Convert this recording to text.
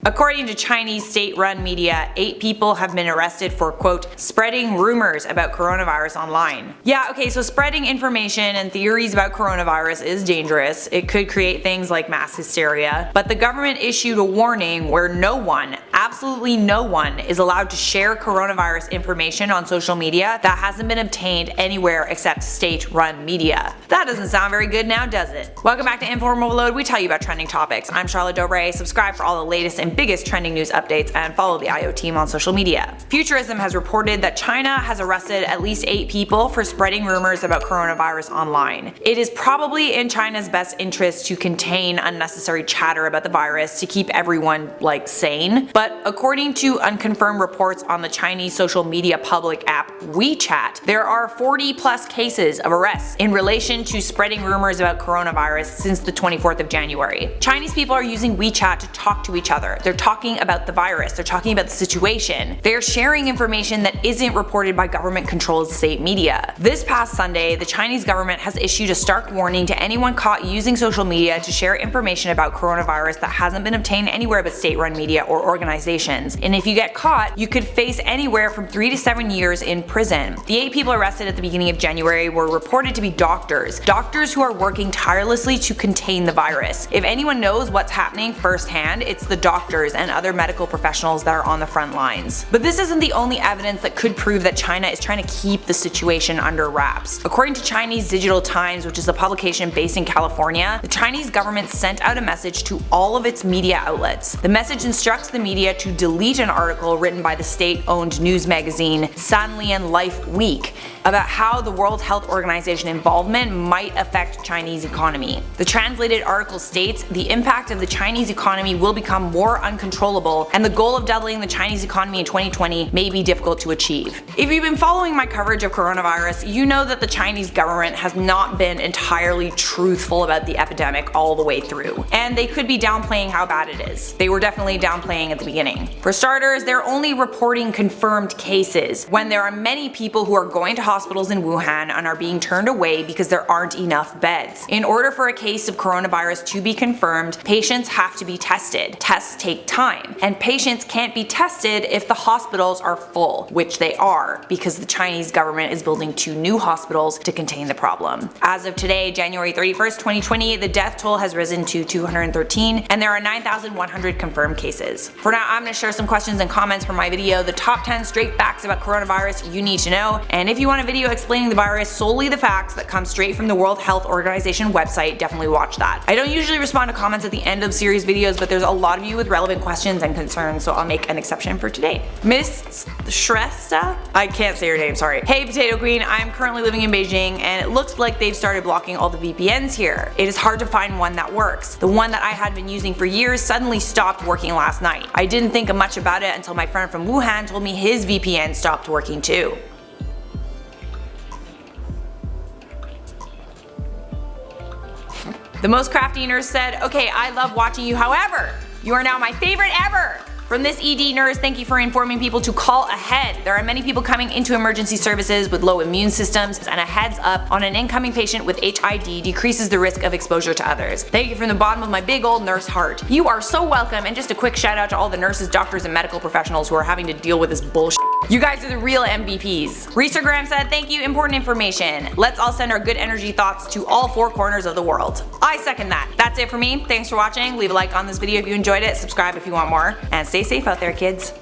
According to Chinese state-run media, 8 people have been arrested for, quote, spreading rumors about coronavirus online. Yeah, okay, so spreading information and theories about coronavirus is dangerous. It could create things like mass hysteria. But the government issued a warning where no one, absolutely no one, is allowed to share coronavirus information on social media that hasn't been obtained anywhere except state-run media. That doesn't sound very good now, does it? Welcome back to InformOverload. We tell you about trending topics. I'm Charlotte Dobre. Subscribe for all the latest and biggest trending news updates and follow the IO team on social media. Futurism has reported that China has arrested at least 8 people for spreading rumors about coronavirus online. It is probably in China's best interest to contain unnecessary chatter about the virus to keep everyone, sane. But according to unconfirmed reports on the Chinese social media public app WeChat, there are 40+ cases of arrests in relation to spreading rumors about coronavirus since the 24th of January. Chinese people are using WeChat to talk to each other. They're talking about the virus, they're talking about the situation. They're sharing information that isn't reported by government-controlled state media. This past Sunday, the Chinese government has issued a stark warning to anyone caught using social media to share information about coronavirus that hasn't been obtained anywhere but state-run media or organizations. And if you get caught, you could face anywhere from 3 to 7 years in prison. The 8 people arrested at the beginning of January were reported to be doctors who are working tirelessly to contain the virus. If anyone knows what's happening firsthand, it's the doctors and other medical professionals that are on the front lines. But this isn't the only evidence that could prove that China is trying to keep the situation under wraps. According to Chinese Digital Times, which is a publication based in California, the Chinese government sent out a message to all of its media outlets. The message instructs the media to delete an article written by the state-owned news magazine Sanlian Life Week about how the World Health Organization involvement might affect Chinese economy. The translated article states, the impact of the Chinese economy will become more uncontrollable, and the goal of doubling the Chinese economy in 2020 may be difficult to achieve. If you've been following my coverage of coronavirus, you know that the Chinese government has not been entirely truthful about the epidemic all the way through, and they could be downplaying how bad it is. They were definitely downplaying at the beginning. For starters, they're only reporting confirmed cases, when there are many people who are going to hospitals in Wuhan and are being turned away because there aren't enough beds. In order for a case of coronavirus to be confirmed, patients have to be tested. Tests take time, and patients can't be tested if the hospitals are full, which they are, because the Chinese government is building 2 new hospitals to contain the problem. As of today, January 31st, 2020, the death toll has risen to 213, and there are 9,100 confirmed cases. For now, I'm going to share some questions and comments from my video, the top 10 straight facts about coronavirus you need to know, and if you want a video explaining the virus, solely the facts that come straight from the World Health Organization website, definitely watch that. I don't usually respond to comments at the end of series videos, but there's a lot of you with relevant questions and concerns, so I'll make an exception for today. Miss Shrestha? I can't say your name, sorry. Hey Potato Queen, I'm currently living in Beijing, and it looks like they've started blocking all the VPNs here. It is hard to find one that works. The one that I had been using for years suddenly stopped working last night. I didn't think much about it until my friend from Wuhan told me his VPN stopped working too. The most crafty nurse said, okay, I love watching you, however, you are now my favorite ever. From this ED nurse, thank you for informing people to call ahead. There are many people coming into emergency services with low immune systems, and a heads up on an incoming patient with HID decreases the risk of exposure to others. Thank you from the bottom of my big old nurse heart. You are so welcome, and just a quick shout out to all the nurses, doctors, and medical professionals who are having to deal with this bullshit. You guys are the real MVPs. Reestergram said, thank you, important information. Let's all send our good energy thoughts to all 4 corners of the world. I second that. That's it for me. Thanks for watching. Leave a like on this video if you enjoyed it, subscribe if you want more, and stay safe out there, kids.